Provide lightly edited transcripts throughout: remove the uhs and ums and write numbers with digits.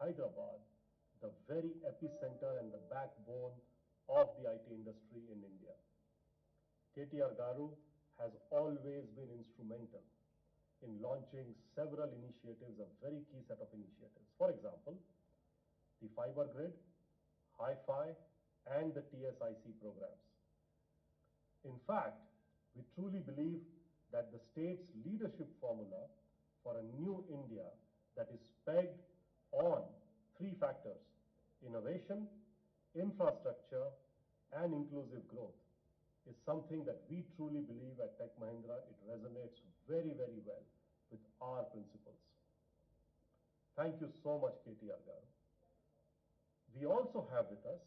Hyderabad, the very epicenter and the backbone of the IT industry in India. KTR Garu has always been instrumental in launching several initiatives, a very key set of initiatives. For example, the fiber grid, Hi-Fi, and the TSIC programs. In fact, we truly believe that the state's leadership formula for a new India that is pegged on three factors: innovation, infrastructure, and inclusive growth is something that we truly believe at Tech Mahindra. It resonates very, very well with our principles. Thank you so much, KTR Garu. We also have with us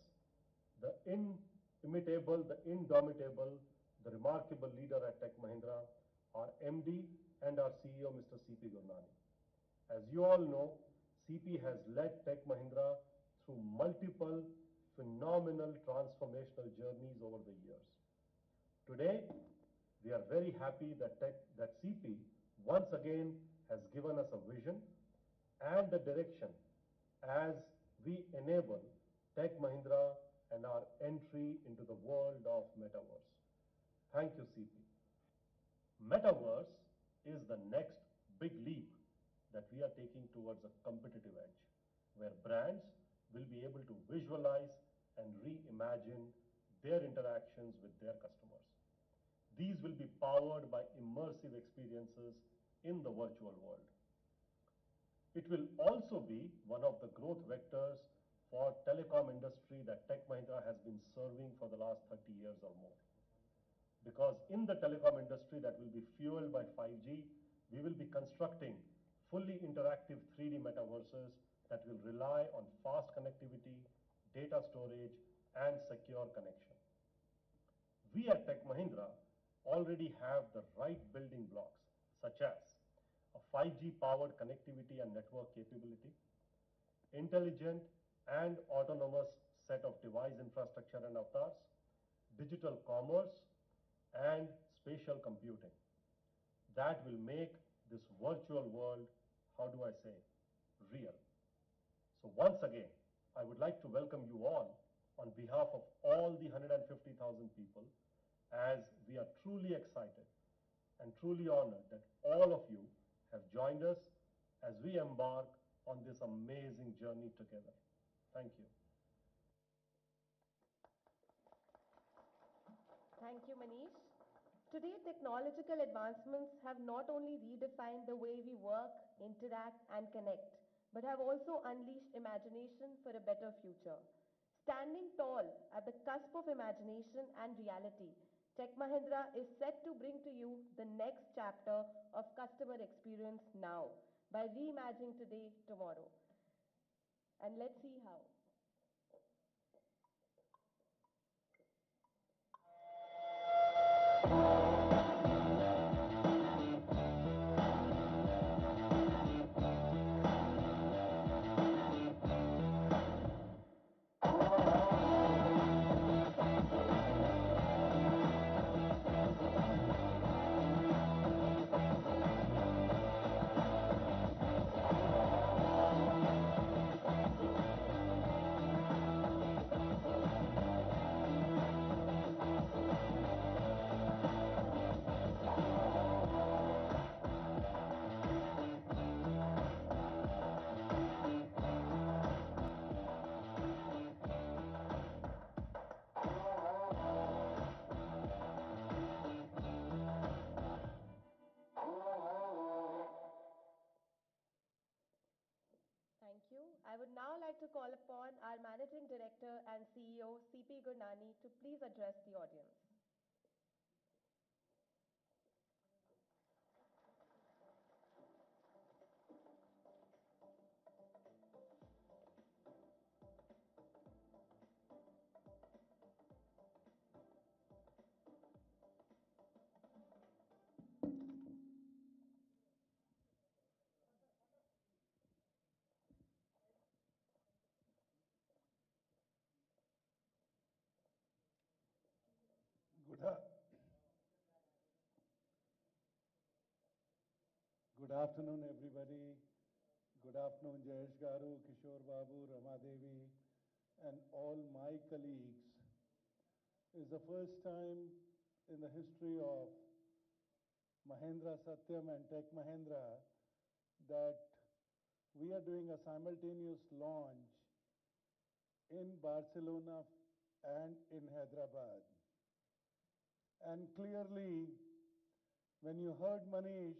the inimitable, the indomitable, the remarkable leader at Tech Mahindra, our MD and our CEO, Mr. CP Gurnani. As you all know, CP has led Tech Mahindra through multiple phenomenal transformational journeys over the years. Today, we are very happy that CP once again has given us a vision and a direction as we enable Tech Mahindra and our entry into the world of Metaverse. Thank you, CP. Metaverse is the next big leap that we are taking towards a competitive edge, where brands will be able to visualize and reimagine their interactions with their customers. These will be powered by immersive experiences in the virtual world. It will also be one of the growth vectors for telecom industry that Tech Mahindra has been serving for the last 30 years or more. Because in the telecom industry that will be fueled by 5G, we will be constructing fully interactive 3D metaverses that will rely on fast connectivity, data storage, and secure connection. We at Tech Mahindra already have the right building blocks, such as a 5G powered connectivity and network capability, intelligent and autonomous set of device infrastructure and avatars, digital commerce, and spatial computing that will make this virtual world, how do I say, real. So once again, I would like to welcome you all on behalf of all the 150,000 people, as we are truly excited and truly honored that all of you have joined us as we embark on this amazing journey together. Thank you. Thank you, Manish. Today, technological advancements have not only redefined the way we work, interact, and connect, but have also unleashed imagination for a better future. Standing tall at the cusp of imagination and reality, Tech Mahindra is set to bring to you the next chapter of customer experience now by reimagining today, tomorrow. And let's see how. Thank you. I would now like to call upon our Managing Director and CEO, CP Gurnani, to please address the audience. Good afternoon, everybody. Good afternoon, Jayesh Garu, Kishore Babu, Ramadevi, and all my colleagues. It's the first time in the history of Mahindra Satyam and Tech Mahindra that we are doing a simultaneous launch in Barcelona and in Hyderabad. And clearly, when you heard Manish,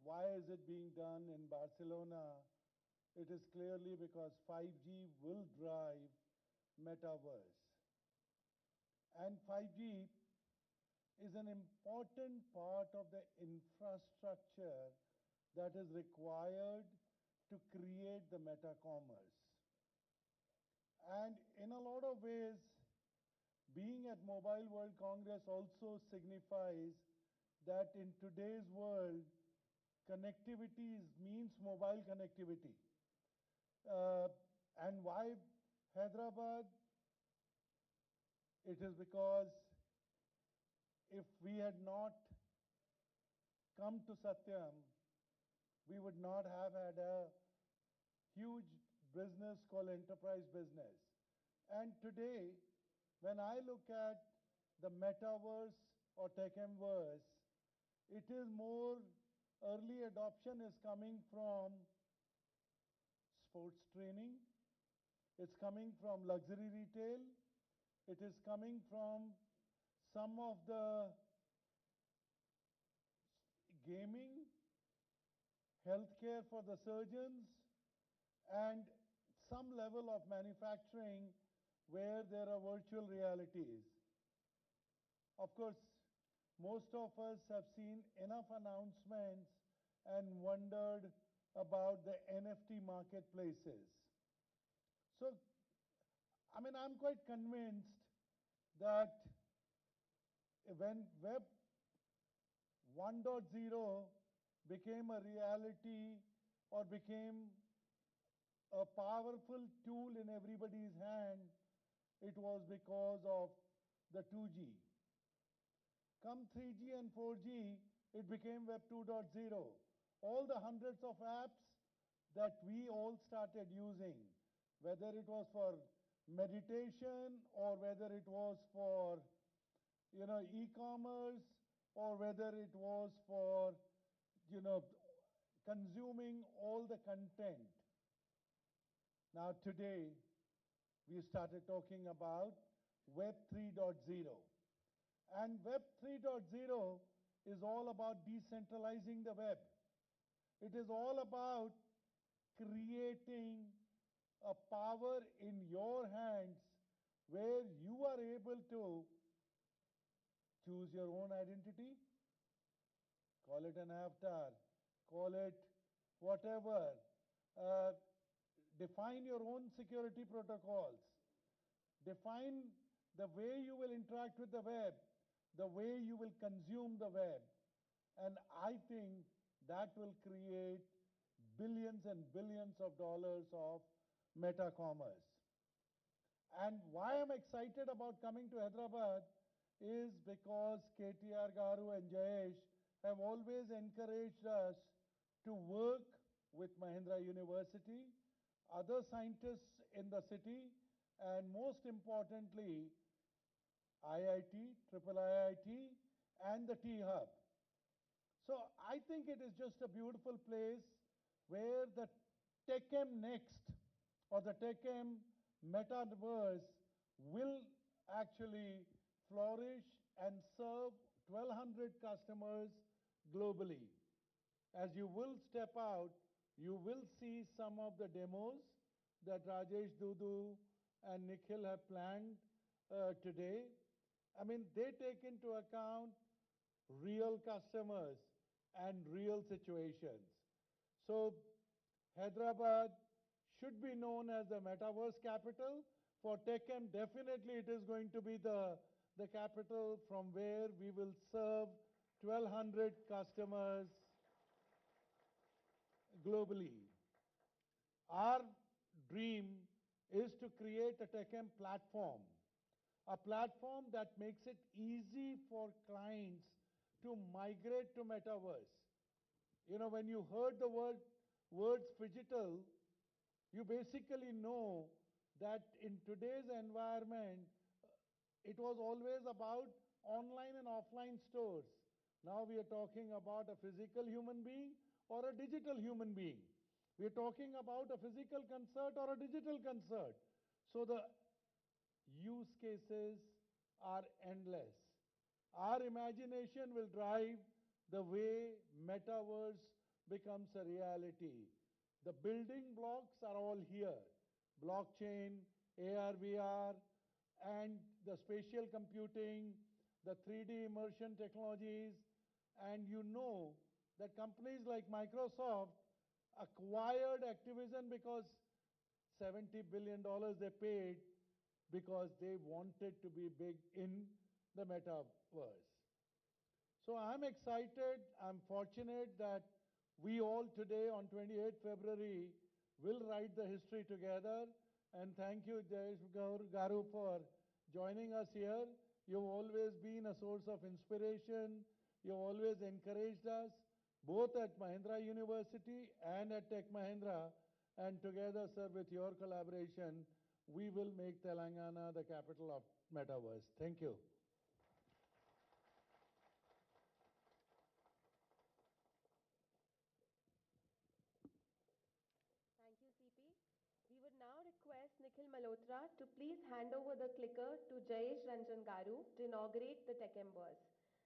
why is it being done in Barcelona? It is clearly because 5G will drive metaverse. And 5G is an important part of the infrastructure that is required to create the meta commerce. And in a lot of ways, being at Mobile World Congress also signifies that in today's world, connectivity means mobile connectivity. And why Hyderabad? It is because if we had not come to Satyam, we would not have had a huge business called enterprise business. And today, when I look at the metaverse or techemverse, it is more early adoption is coming from sports training, it's coming from luxury retail, it is coming from some of the gaming, healthcare for the surgeons, and some level of manufacturing where there are virtual realities. Of course, most of us have seen enough announcements and wondered about the NFT marketplaces. So, I'm quite convinced that when Web 1.0 became a reality or became a powerful tool in everybody's hand, it was because of the 2G. Come 3G and 4G, it became Web 2.0. All the hundreds of apps that we all started using, whether it was for meditation or whether it was for e-commerce or whether it was for consuming all the content. Now today, we started talking about Web 3.0. And Web 3.0 is all about decentralizing the web. It is all about creating a power in your hands where you are able to choose your own identity, call it an avatar, call it whatever, define your own security protocols, define the way you will interact with the web, the way you will consume the web. And I think that will create billions and billions of dollars of meta commerce. And why I'm excited about coming to Hyderabad is because KTR Garu and Jayesh have always encouraged us to work with Mahindra University, other scientists in the city, and most importantly, IIT, Triple IIT, and the T-Hub. So I think it is just a beautiful place where the TechM Next or the TechM Metaverse will actually flourish and serve 1,200 customers globally. As you will step out, you will see some of the demos that Rajesh Dudu and Nikhil have planned today. They take into account real customers and real situations. So Hyderabad should be known as the metaverse capital. For TechM, definitely it is going to be the capital from where we will serve 1,200 customers globally. Our dream is to create a TechM platform, a platform that makes it easy for clients to migrate to metaverse. When you heard the words phygital, you basically know that in today's environment, it was always about online and offline stores. Now we are talking about a physical human being or a digital human being. We are talking about a physical concert or a digital concert. So the use cases are endless. Our imagination will drive the way metaverse becomes a reality. The building blocks are all here. Blockchain, AR, VR, and the spatial computing, the 3D immersion technologies, and you know that companies like Microsoft acquired Activision because $70 billion they paid because they wanted to be big in the metaverse. So I'm excited, I'm fortunate that we all today on 28 February will write the history together. And thank you, Jayesh Garu, for joining us here. You've always been a source of inspiration. You've always encouraged us, both at Mahindra University and at Tech Mahindra. And together, sir, with your collaboration, we will make Telangana the capital of metaverse. Thank you. Thank you, CP. We would now request Nikhil Malhotra to please hand over the clicker to Jayesh Ranjan Garu to inaugurate the Tech Embers.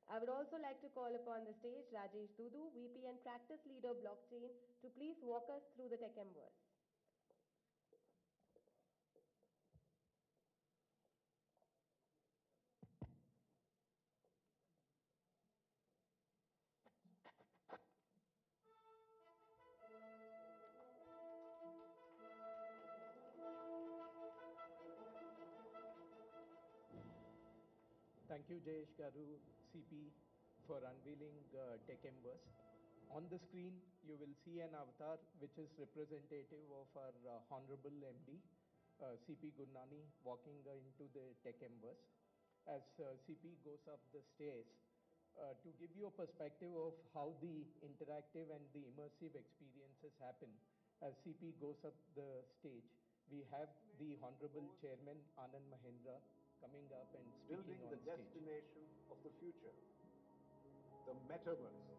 I would also like to call upon the stage Rajesh Dudu, VP and Practice Leader Blockchain, to please walk us through the Tech Embers. Thank you, Jayesh Garu, CP, for unveiling Tech Embers. On the screen, you will see an avatar which is representative of our Honorable MD, CP Gurnani, walking into the Tech Embers. As CP goes up the stairs, to give you a perspective of how the interactive and the immersive experiences happen, as CP goes up the stage, we have the Honorable Chairman Anand Mahindra coming up and speaking on stage. Building the destination of the future, the metaverse.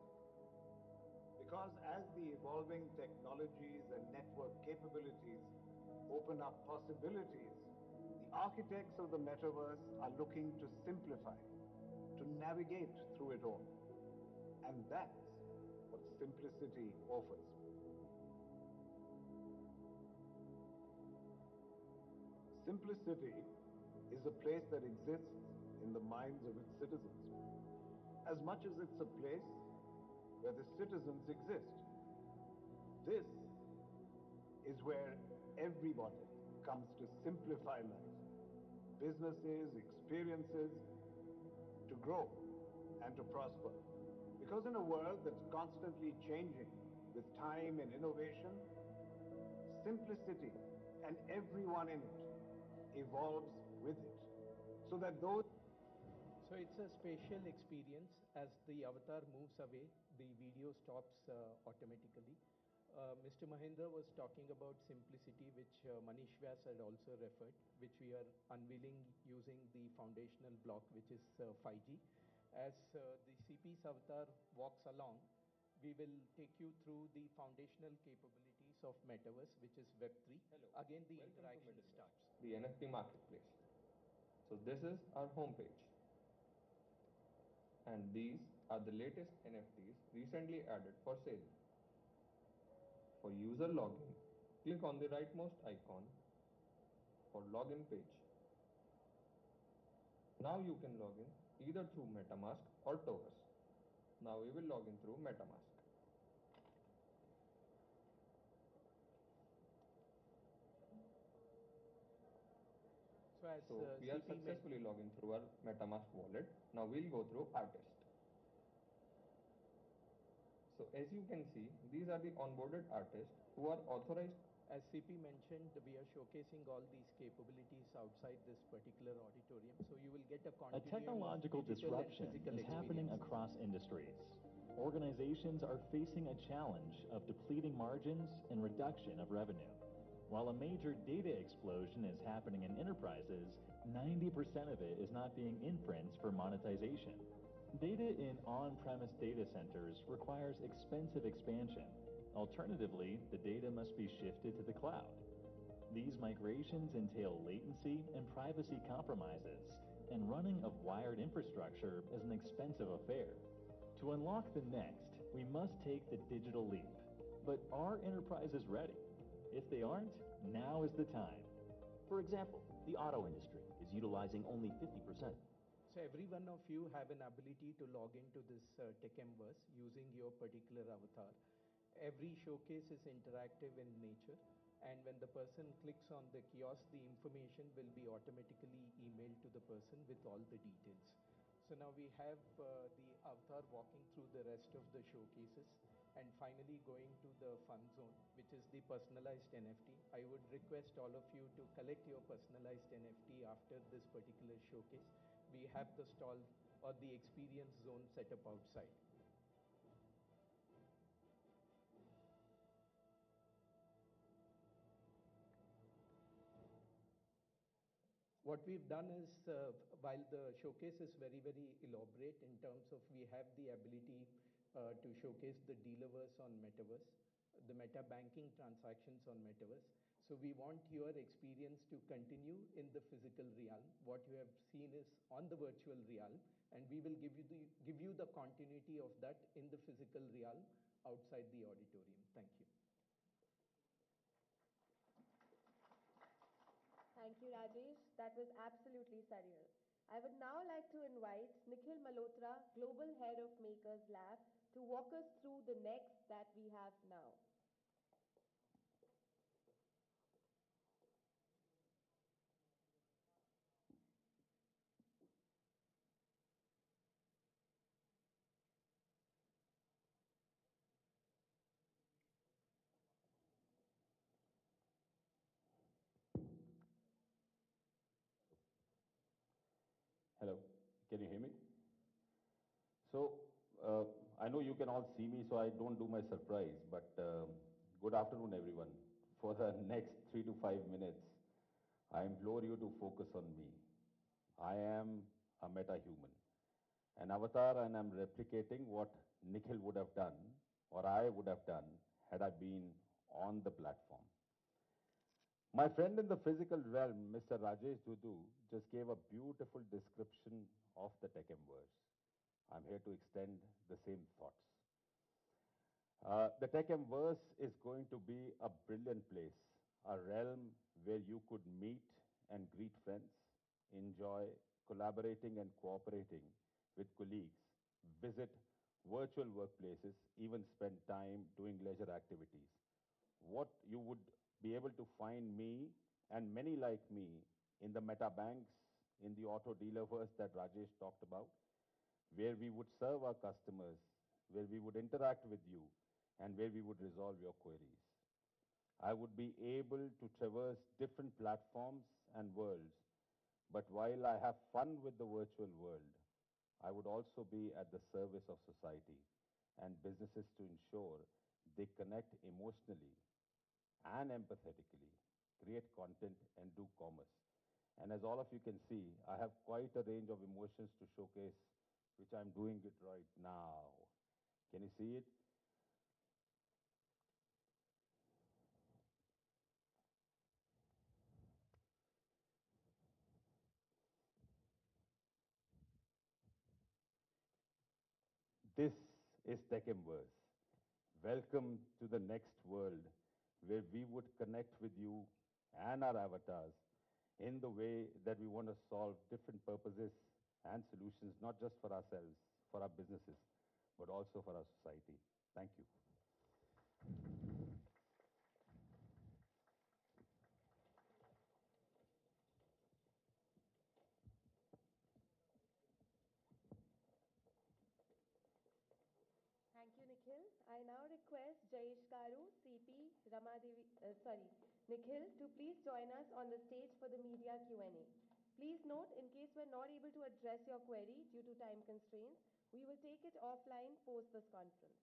Because as the evolving technologies and network capabilities open up possibilities, the architects of the metaverse are looking to simplify, to navigate through it all. And that's what simplicity offers. Simplicity is a place that exists in the minds of its citizens, as much as it's a place where the citizens exist. This is where everybody comes to simplify life, businesses, experiences, to grow and to prosper. Because in a world that's constantly changing with time and innovation, simplicity and everyone in it evolves with it, so that those... So it's a spatial experience. As the avatar moves away, the video stops automatically. Mr. Mahindra was talking about simplicity, which Manish Vyas had also referred, which we are unveiling using the foundational block, which is 5G. As the CP's avatar walks along, we will take you through the foundational capabilities of Metaverse, which is Web3. Hello. Again, the Welcome to interaction Metaverse, starts. the NFT marketplace. So this is our homepage. And these are the latest NFTs recently added for sale. For user login, click on the rightmost icon for login page. Now you can log in either through MetaMask or Taurus. Now we will log in through MetaMask. So we are CP successfully logged in through our MetaMask wallet. Now we'll go through Artist. So as you can see, these are the onboarded artists who are authorized. As CP mentioned, we are showcasing all these capabilities outside this particular auditorium, so you will get a A continuum technological of digital and disruption physical is happening experiences. across industries. Organizations are facing a challenge of depleting margins and reduction of revenue. While a major data explosion is happening in enterprises, 90% of it is not being inferenced for monetization. Data in on-premise data centers requires expensive expansion. Alternatively, the data must be shifted to the cloud. These migrations entail latency and privacy compromises, and running of wired infrastructure is an expensive affair. To unlock the next, we must take the digital leap. But are enterprises ready? If they aren't, now is the time. For example, the auto industry is utilizing only 50%. So every one of you have an ability to log into this TechMverse using your particular avatar. Every showcase is interactive in nature, and when the person clicks on the kiosk, the information will be automatically emailed to the person with all the details. So now we have the avatar walking through the rest of the showcases and finally going to the fun zone, which is the personalized NFT. I would request all of you to collect your personalized NFT after this particular showcase. We have the stall or the experience zone set up outside. What we've done is, while the showcase is very, very elaborate in terms of we have the ability to showcase the dealerverse on Metaverse, the meta banking transactions on Metaverse. So we want your experience to continue in the physical realm. What you have seen is on the virtual realm, and we will give you the continuity of that in the physical realm outside the auditorium. Thank you. Thank you, Rajesh. That was absolutely surreal. I would now like to invite Nikhil Malhotra, Global Head of Makers Lab, to walk us through the next that we have now. Hello, can you hear me? So, I know you can all see me, so I don't do my surprise, but good afternoon, everyone. For the next 3 to 5 minutes, I implore you to focus on me. I am a meta-human, an avatar, and I'm replicating what Nikhil would have done, or I would have done, had I been on the platform. My friend in the physical realm, Mr. Rajesh Dudu, just gave a beautiful description of the TechMverse. I'm here to extend the same thoughts. The TechMverse is going to be a brilliant place, a realm where you could meet and greet friends, enjoy collaborating and cooperating with colleagues, visit virtual workplaces, even spend time doing leisure activities. What you would be able to find me and many like me in the meta banks, in the auto dealerverse that Rajesh talked about, where we would serve our customers, where we would interact with you, and where we would resolve your queries. I would be able to traverse different platforms and worlds, but while I have fun with the virtual world, I would also be at the service of society and businesses to ensure they connect emotionally and empathetically, create content, and do commerce. And as all of you can see, I have quite a range of emotions to showcase, which I'm doing it right now. Can you see it? This is TechMverse. Welcome to the next world where we would connect with you and our avatars in the way that we want to solve different purposes and solutions, not just for ourselves, for our businesses, but also for our society. Thank you. Thank you, Nikhil. I now request Jayesh Karu, CP, Nikhil, to please join us on the stage for the media Q&A. Please note, in case we're not able to address your query due to time constraints, We will take it offline post this conference.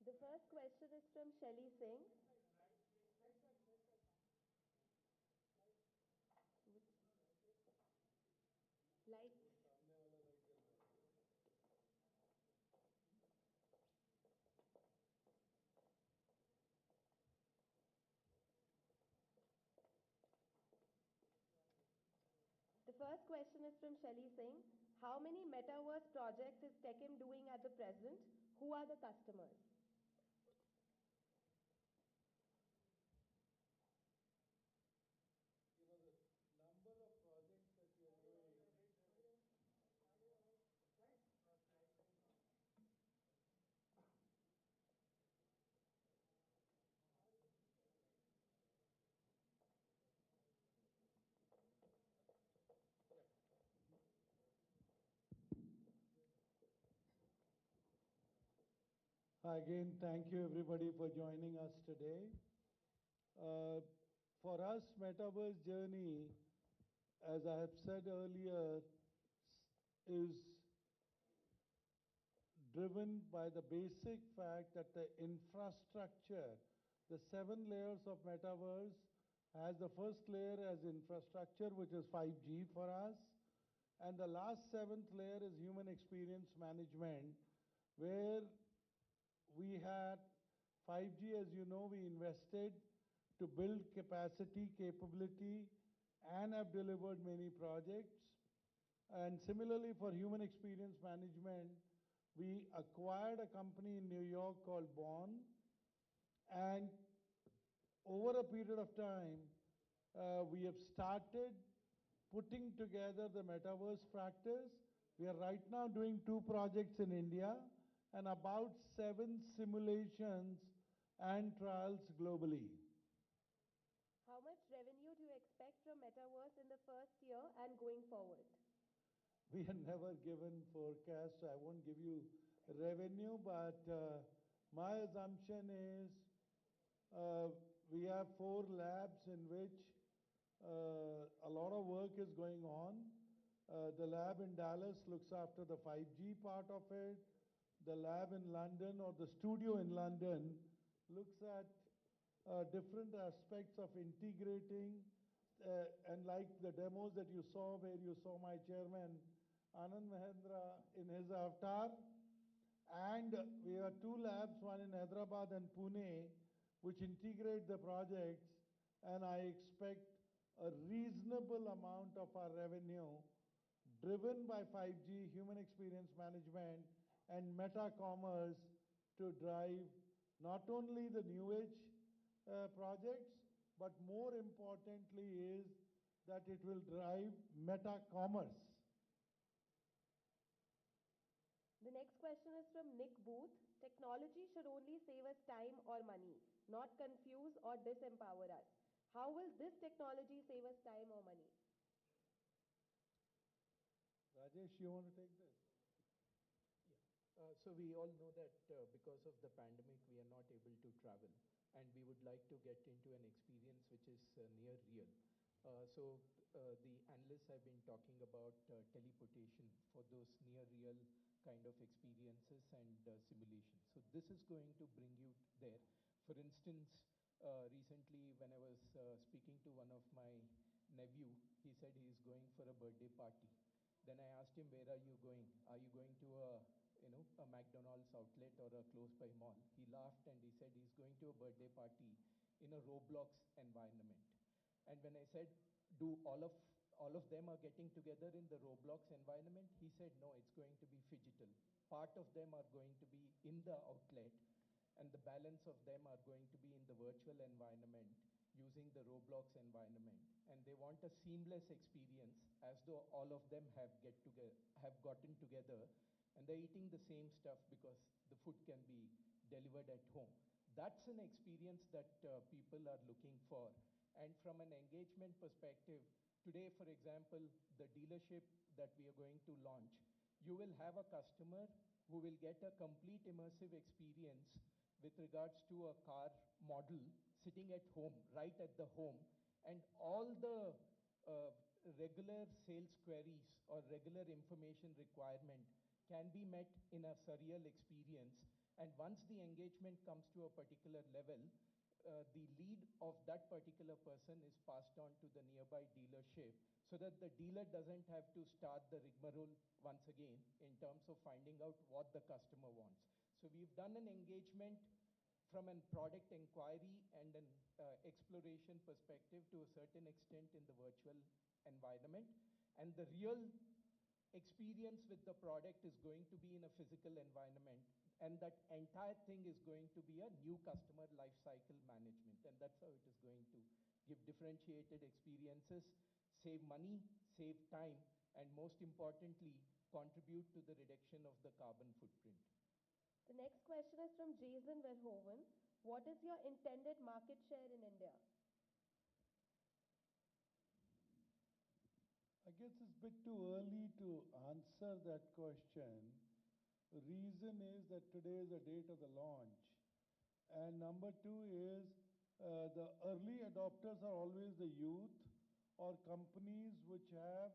The first question is from Shelly Singh. Lights. The first question is from Shelly Singh. How many metaverse projects is TechM doing at the present? Who are the customers? You know, the number of projects that we are doing. Again, thank you everybody for joining us today. For us, Metaverse journey, as I have said earlier, is driven by the basic fact that the infrastructure, the 7 layers of Metaverse, has the first layer as infrastructure, which is 5G for us, and the last 7th layer is human experience management, where we had 5G, as you know, we invested to build capacity, capability, and have delivered many projects. And similarly, for human experience management, we acquired a company in New York called Bond, and over a period of time, we have started putting together the Metaverse practice. We are right now doing 2 projects in India, and about 7 simulations and trials globally. How much revenue do you expect from Metaverse in the first year and going forward? We have never given forecasts, so I won't give you revenue, but my assumption is we have 4 labs in which a lot of work is going on. The lab in Dallas looks after the 5G part of it. The lab in London, or the studio in London, looks at different aspects of integrating, and like the demos that you saw, where you saw my chairman, Anand Mahindra, in his avatar. And we have 2 labs, one in Hyderabad and Pune, which integrate the projects, and I expect a reasonable amount of our revenue driven by 5G, human experience management, and meta commerce to drive not only the new age projects, but more importantly is that it will drive meta commerce. The next question is from Nick Booth. Technology should only save us time or money, not confuse or disempower us. How will this technology save us time or money? Rajesh, you want to take this? So we all know that because of the pandemic, we are not able to travel, and we would like to get into an experience which is near real. So the analysts have been talking about teleportation for those near real kind of experiences and simulations. So this is going to bring you there. For instance, recently when I was speaking to one of my nephew, he said he is going for a birthday party. Then I asked him, where are you going? Are you going to a McDonald's outlet or a close by mall? He laughed and he said he's going to a birthday party in a Roblox environment. And when I said, do all of them are getting together in the Roblox environment? He said, no, it's going to be phygital. Part of them are going to be in the outlet, and the balance of them are going to be in the virtual environment using the Roblox environment, and they want a seamless experience as though all of them have gotten together, and they're eating the same stuff because the food can be delivered at home. That's an experience that people are looking for. And from an engagement perspective, today, for example, the dealership that we are going to launch, you will have a customer who will get a complete immersive experience with regards to a car model sitting at home, right at the home, and all the uh, regular sales queries or regular information requirement can be met in a surreal experience. And once the engagement comes to a particular level, the lead of that particular person is passed on to the nearby dealership so that the dealer doesn't have to start the rigmarole once again in terms of finding out what the customer wants. So we've done an engagement from a product inquiry and an exploration perspective to a certain extent in the virtual environment. And the real experience with the product is going to be in a physical environment, and that entire thing is going to be a new customer life cycle management, and that's how it is going to give differentiated experiences, save money, save time, and most importantly, contribute to the reduction of the carbon footprint. The next question is from Jason Verhoeven. What is your intended market share in India? I guess it's a bit too early to answer that question. The reason is that today is the date of the launch. And number two is the early adopters are always the youth or companies which have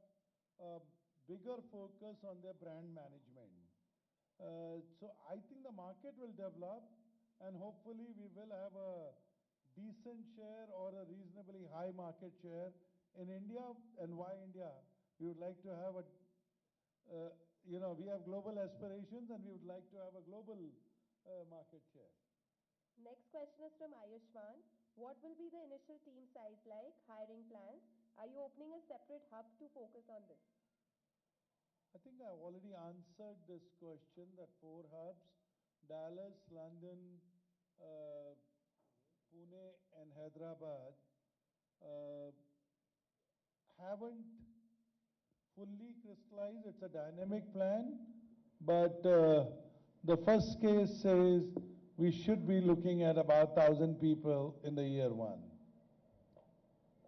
a bigger focus on their brand management. So I think the market will develop, and hopefully we will have a decent share or a reasonably high market share in India. And why India? We would like to have we have global aspirations, and we would like to have a global market share. Next question is from Ayushman. What will be the initial team size like? Hiring plans? Are you opening a separate hub to focus on this? I think I've already answered this question, that 4 hubs, Dallas, London, Pune and Hyderabad, haven't fully crystallized. It's a dynamic plan, but the first case says we should be looking at about 1,000 people in the year 1.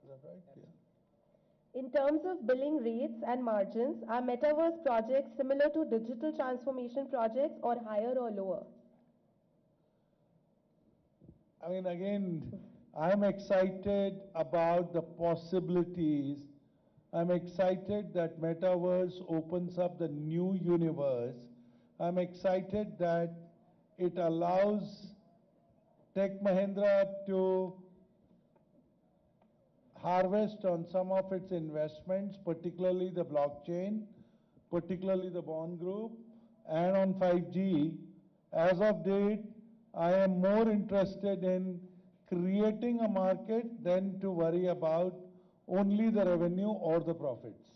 Is that right? Yeah. In terms of billing rates and margins, are metaverse projects similar to digital transformation projects or higher or lower? I mean, again, I'm excited about the possibilities. I'm excited that metaverse opens up the new universe. I'm excited that it allows Tech Mahindra to harvest on some of its investments, particularly the blockchain, particularly the bond group, and on 5G. As of date, I am more interested in creating a market than to worry about only the revenue or the profits.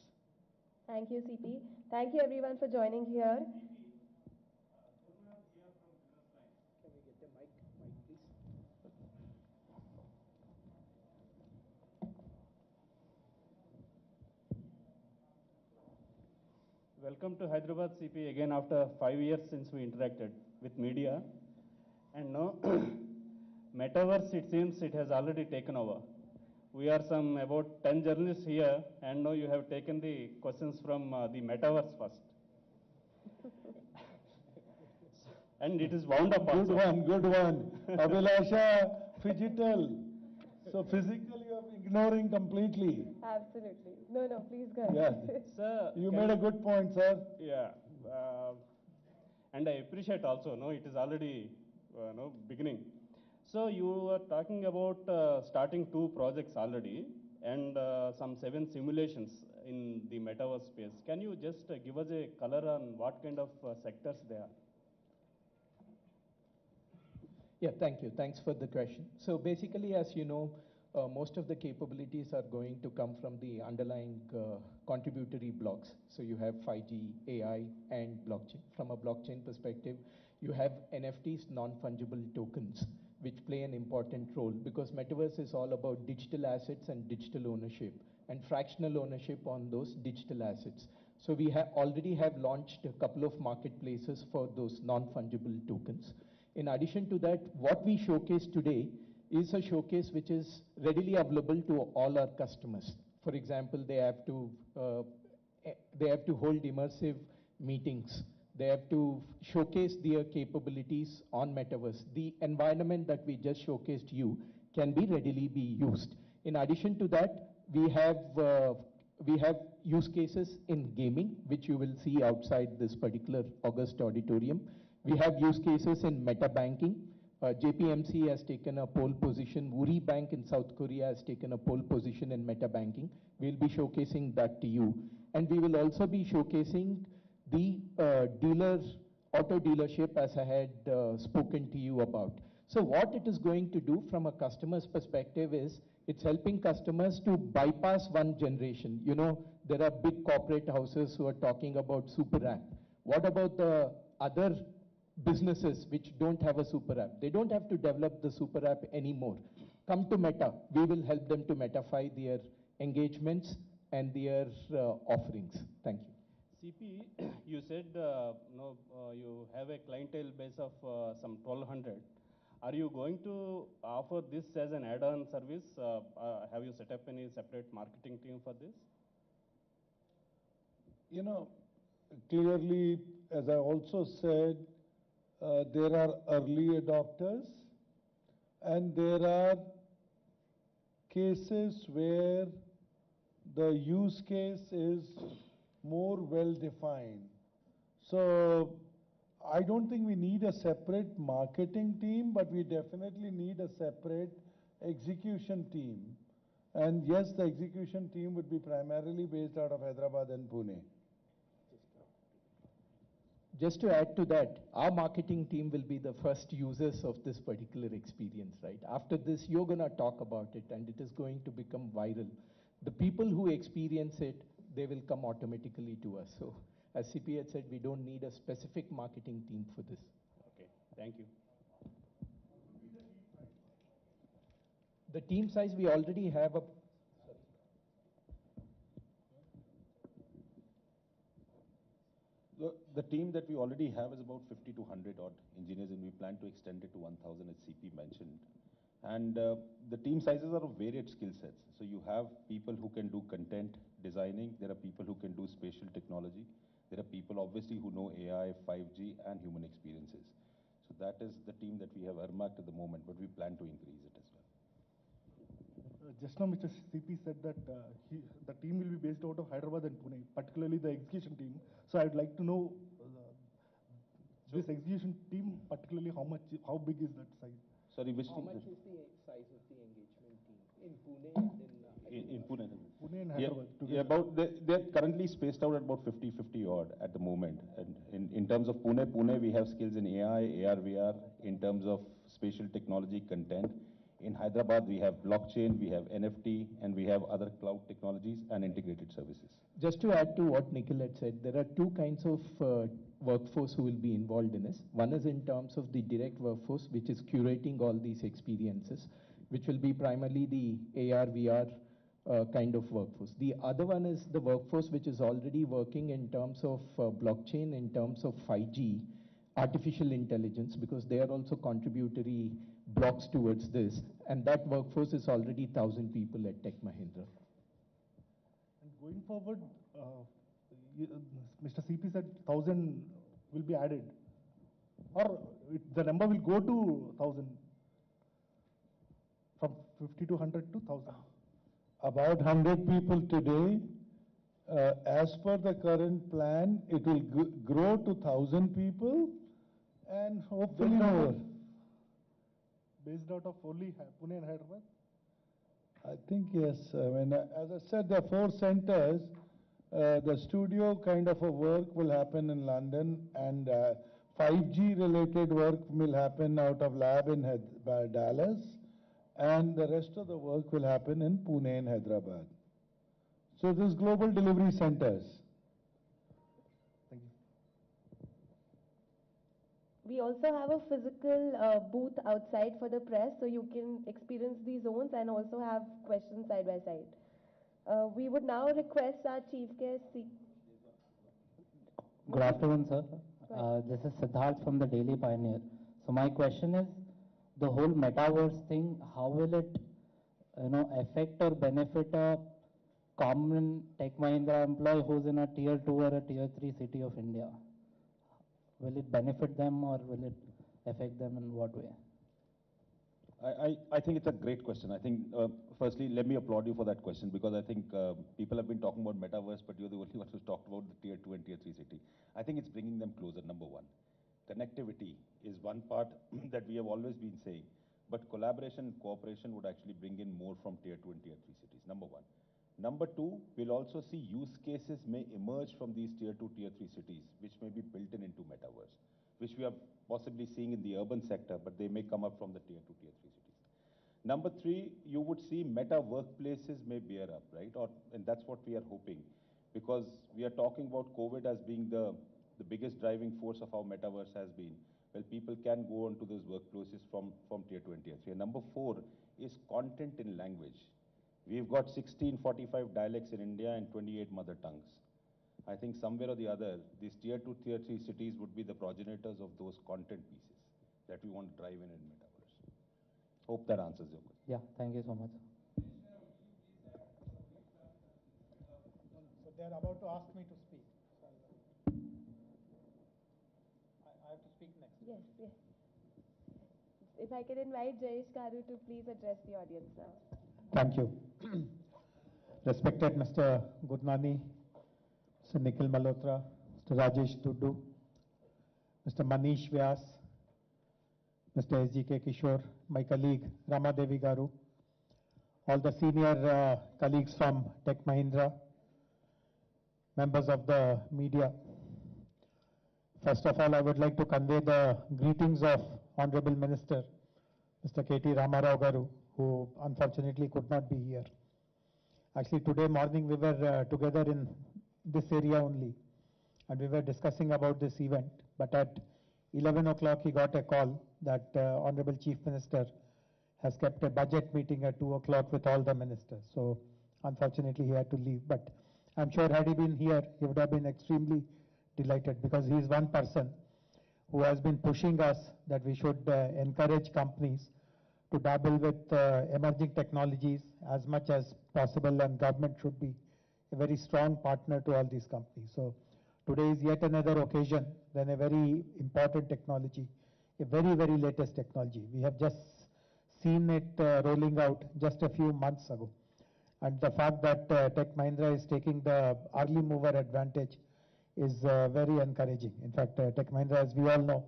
Thank you, CP. Thank you everyone for joining here. Can we get a mic, please? Welcome to Hyderabad CP again after 5 years since we interacted with media. And now, metaverse, it seems it has already taken over. We are some about 10 journalists here, and now you have taken the questions from the metaverse first. And it is wound up also. Good one. Abhilasha, phygital. So physical you are ignoring completely. Absolutely. No, please go ahead. Yeah. Sir, You made a good point, sir. Yeah. And I appreciate also, no, it is already beginning. So you were talking about starting 2 projects already and some 7 simulations in the metaverse space. Can you just give us a color on what kind of sectors they are? Yeah, thank you. Thanks for the question. So basically, as you know, most of the capabilities are going to come from the underlying contributory blocks. So you have 5G, AI, and blockchain. From a blockchain perspective, you have NFTs, non-fungible tokens, which play an important role, because metaverse is all about digital assets and digital ownership and fractional ownership on those digital assets. So we already have launched a couple of marketplaces for those non-fungible tokens. In addition to that, what we showcase today is a showcase which is readily available to all our customers. For example, they have to hold immersive meetings. They have to showcase their capabilities on metaverse. The environment that we just showcased you can be readily be used. In addition to that, we have use cases in gaming, which you will see outside this particular August auditorium. We have use cases in meta banking. JPMC has taken a pole position. Woori Bank in South Korea has taken a pole position in meta banking. We'll be showcasing that to you. And we will also be showcasing the auto dealership, as I had spoken to you about. So what it is going to do from a customer's perspective is, it's helping customers to bypass one generation. You know, there are big corporate houses who are talking about super app. What about the other businesses which don't have a super app? They don't have to develop the super app anymore. Come to Meta. We will help them to metafy their engagements and their offerings. Thank you. CP, you said you have a clientele base of some 1,200. Are you going to offer this as an add-on service? Have you set up any separate marketing team for this? You know, clearly, as I also said, there are early adopters and there are cases where the use case is more well defined. So I don't think we need a separate marketing team, but we definitely need a separate execution team. And yes, the execution team would be primarily based out of Hyderabad and Pune. Just to add to that, our marketing team will be the first users of this particular experience, right? After this, you're going to talk about it and it is going to become viral. The people who experience it, they will come automatically to us. So as CP had said, we don't need a specific marketing team for this. Okay, thank you. The team size, we already have a... The team that we already have is about 50 to 100 odd engineers, and we plan to extend it to 1,000, as CP mentioned. And the team sizes are of varied skill sets. So you have people who can do content designing. There are people who can do spatial technology. There are people, obviously, who know AI, 5G, and human experiences. So that is the team that we have earmarked at the moment, but we plan to increase it as well. Just now, Mr. CP said that the team will be based out of Hyderabad and Pune, particularly the execution team. So I'd like to know this execution team, particularly how big is that size? Sorry, which team? How much is the size of the engagement team in Pune and in Pune? Pune and Hyderabad. Yeah, they're currently spaced out at about 50 odd at the moment. And in terms of Pune, we have skills in AI, AR, VR, in terms of spatial technology content. In Hyderabad, we have blockchain, we have NFT, and we have other cloud technologies and integrated services. Just to add to what Nikhil had said, there are two kinds of workforce who will be involved in this. One is in terms of the direct workforce, which is curating all these experiences, which will be primarily the AR, VR kind of workforce. The other one is the workforce which is already working in terms of blockchain, in terms of 5G, artificial intelligence, because they are also contributory blocks towards this. And that workforce is already 1,000 people at Tech Mahindra. And going forward, Mr. CP said 1,000 will be added. Or the number will go to 1,000. From 50 to 100 to 1,000. About 100 people today. As per the current plan, it will grow to 1,000 people and hopefully more. Based out of only Pune and Hyderabad? I think yes. I mean, as I said, there are 4 centers. The studio kind of a work will happen in London, and 5G related work will happen out of lab in Dallas, and the rest of the work will happen in Pune and Hyderabad. So there's global delivery centers. Thank you. We also have a physical booth outside for the press, so you can experience the zones and also have questions side by side. We would now request our chief guest. Good afternoon, sir. This is Siddharth from the Daily Pioneer. So my question is, the whole metaverse thing, how will it, affect or benefit a common Tech Mahindra employee who's in a tier 2 or a tier 3 city of India? Will it benefit them or will it affect them in what way? I think it's a great question. I think, firstly, let me applaud you for that question, because I think people have been talking about metaverse, but you're the only one who's talked about the tier 2 and tier 3 city. I think it's bringing them closer, number one. Connectivity is one part that we have always been saying, but collaboration and cooperation would actually bring in more from tier 2 and tier 3 cities, number one. Number two, we'll also see use cases may emerge from these tier 2, tier 3 cities, which may be built in into metaverse, which we are possibly seeing in the urban sector, but they may come up from the tier 2, tier 3 cities. Number three, you would see meta workplaces may bear up, right? And that's what we are hoping, because we are talking about COVID as being the biggest driving force of how metaverse has been. Well, people can go onto those workplaces from tier 2 and tier 3. And number four is content in language. We've got 1645 dialects in India and 28 mother tongues. I think somewhere or the other, these tier 2, tier 3 cities would be the progenitors of those content pieces that we want to drive in metaverse. Hope that answers your question. Yeah, thank you so much. So they're about to ask me to speak. I have to speak next. Yes, yes. If I can invite Jayesh Garu to please address the audience now. Thank you. Respected Mr. Gurnani, Mr. Nikhil Malhotra, Mr. Rajesh Duddu, Mr. Manish Vyas, Mr. SGK Kishore, my colleague Rama Devi Garu, all the senior colleagues from Tech Mahindra, members of the media. First of all, I would like to convey the greetings of Honorable Minister, Mr. KT Ramarao Garu, who unfortunately could not be here. Actually, today morning we were together in this area only, and we were discussing about this event. But at 11 o'clock, he got a call that Honorable Chief Minister has kept a budget meeting at 2 o'clock with all the ministers. So, unfortunately, he had to leave. But I'm sure had he been here, he would have been extremely delighted, because he is one person who has been pushing us that we should encourage companies to dabble with emerging technologies as much as possible, and government should be a very strong partner to all these companies. So today is yet another occasion when a very important technology, a very, very latest technology. We have just seen it rolling out just a few months ago. And the fact that Tech Mahindra is taking the early mover advantage is very encouraging. In fact, Tech Mahindra, as we all know,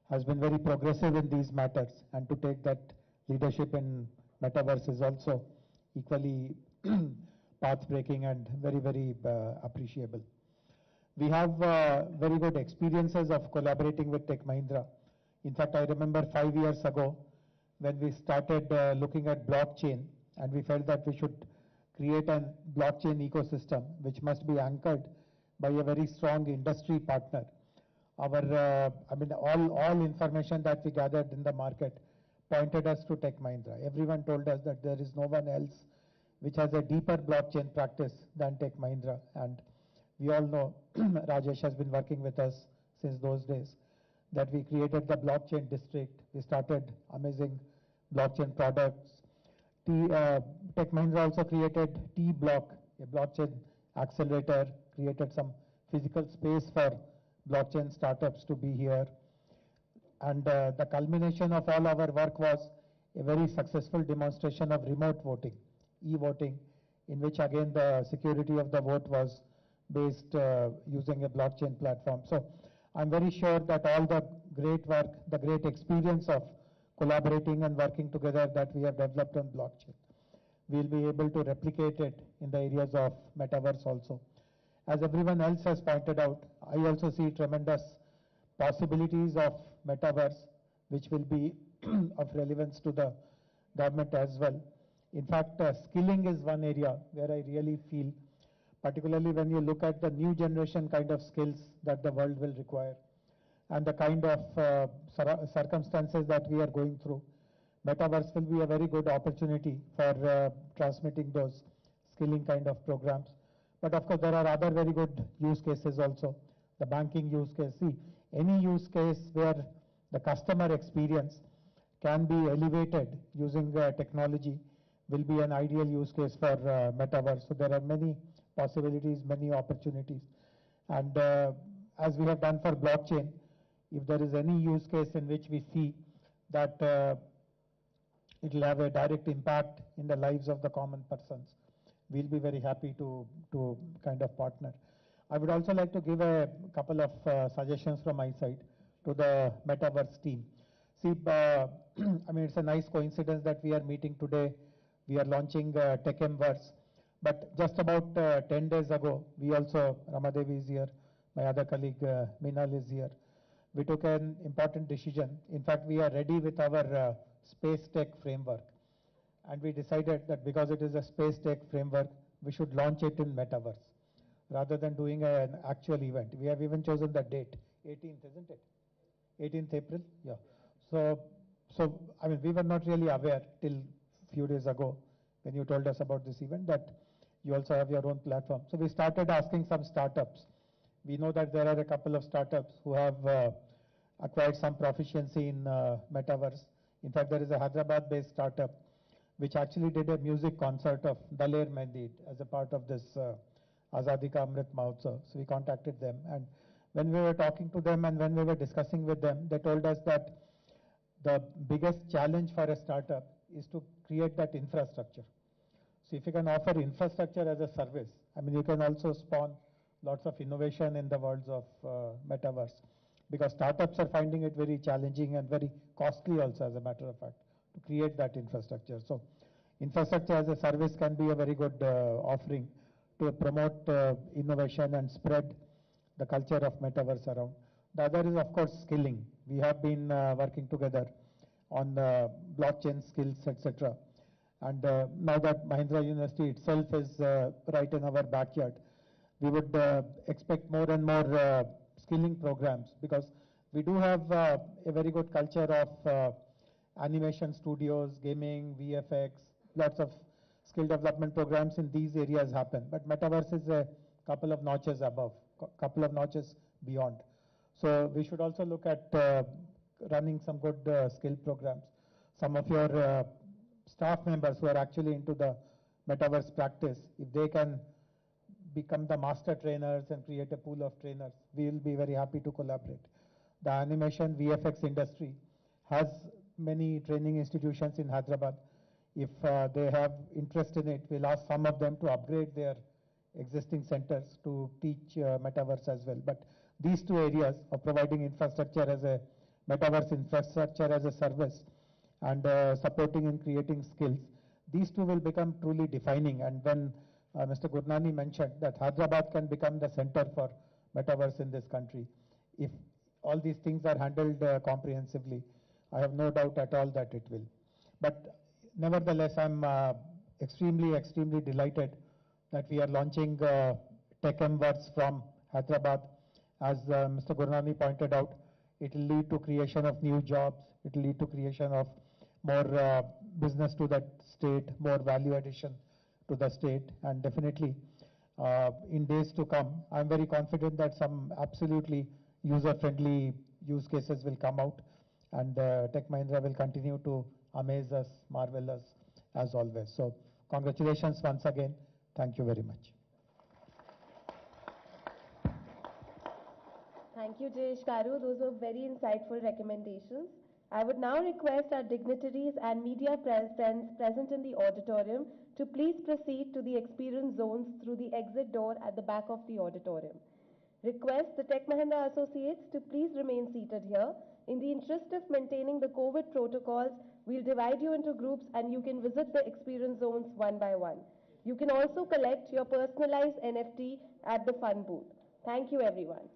has been very progressive in these matters, and to take that leadership in metaverse is also equally path-breaking and very, very appreciable. We have very good experiences of collaborating with Tech Mahindra. In fact, I remember 5 years ago when we started looking at blockchain, and we felt that we should create a blockchain ecosystem which must be anchored by a very strong industry partner. Our, all information that we gathered in the market pointed us to Tech Mahindra. Everyone told us that there is no one else which has a deeper blockchain practice than Tech Mahindra. And we all know, Rajesh has been working with us since those days, that we created the blockchain district. We started amazing blockchain products. Tech Mahindra also created T-Block, a blockchain accelerator, created some physical space for blockchain startups to be here. And the culmination of all our work was a very successful demonstration of remote voting, e-voting, in which again the security of the vote was based using a blockchain platform. So I'm very sure that all the great work, the great experience of collaborating and working together that we have developed on blockchain, we'll be able to replicate it in the areas of metaverse also. As everyone else has pointed out, I also see tremendous possibilities of metaverse, which will be of relevance to the government as well. In fact, skilling is one area where I really feel, particularly when you look at the new generation kind of skills that the world will require. and the kind of circumstances that we are going through, Metaverse will be a very good opportunity for transmitting those skilling kind of programs. But of course, there are other very good use cases also. The banking use case. See, any use case where the customer experience can be elevated using technology will be an ideal use case for Metaverse. So there are many possibilities, many opportunities. And as we have done for blockchain, if there is any use case in which we see that it will have a direct impact in the lives of the common persons, we'll be very happy to kind of partner. I would also like to give a couple of suggestions from my side to the Metaverse team. See, I mean, it's a nice coincidence that we are meeting today. We are launching TechMverse. But just about 10 days ago, we also, Ramadevi is here, my other colleague Minal is here. We took an important decision. In fact, we are ready with our space tech framework. And we decided that because it is a space tech framework, we should launch it in Metaverse rather than doing an actual event. We have even chosen the date, 18th, isn't it? 18th April? Yeah. So I mean, we were not really aware till few days ago when you told us about this event that you also have your own platform. So we started asking some startups. We know that there are a couple of startups who have acquired some proficiency in Metaverse. In fact, there is a Hyderabad-based startup which actually did a music concert of Daler Mehndi as a part of this Azadi Ka Amrit Mahotsav. So we contacted them, and when we were talking to them and when we were discussing with them, they told us that the biggest challenge for a startup is to create that infrastructure. So if you can offer infrastructure as a service, I mean, you can also spawn lots of innovation in the worlds of Metaverse, because startups are finding it very challenging and very costly also, as a matter of fact, to create that infrastructure. So infrastructure as a service can be a very good offering to promote innovation and spread the culture of Metaverse around. The other is, of course, skilling. We have been working together on blockchain skills, etc. And now that Mahindra University itself is right in our backyard, we would expect more and more skilling programs, because we do have a very good culture of animation studios, gaming, VFX, lots of skill development programs in these areas happen. But Metaverse is a couple of notches above, couple of notches beyond. So we should also look at running some good skill programs. Some of your staff members who are actually into the Metaverse practice, if they can become the master trainers and create a pool of trainers, we will be very happy to collaborate. The animation VFX industry has many training institutions in Hyderabad. If they have interest in it, we'll ask some of them to upgrade their existing centers to teach Metaverse as well. But these two areas of providing infrastructure as a Metaverse infrastructure as a service and supporting and creating skills, these two will become truly defining. And when Mr. Gurnani mentioned that Hyderabad can become the center for Metaverse in this country, if all these things are handled comprehensively, I have no doubt at all that it will. But nevertheless, I'm extremely delighted that we are launching TechMverse from Hyderabad. As Mr. Gurnani pointed out, it will lead to creation of new jobs. It will lead to creation of more business to that state, more value addition to the state, and definitely in days to come, I'm very confident that some absolutely user-friendly use cases will come out, and Tech Mahindra will continue to amaze us, marvel us as always. So congratulations once again. Thank you very much. Thank you, Jayesh Garu. Those were very insightful recommendations. I would now request our dignitaries and media friends present in the auditorium to please proceed to the experience zones through the exit door at the back of the auditorium. Request the Tech Mahindra associates to please remain seated here. In the interest of maintaining the COVID protocols, we'll divide you into groups and you can visit the experience zones one by one. You can also collect your personalized NFT at the fun booth. Thank you, everyone.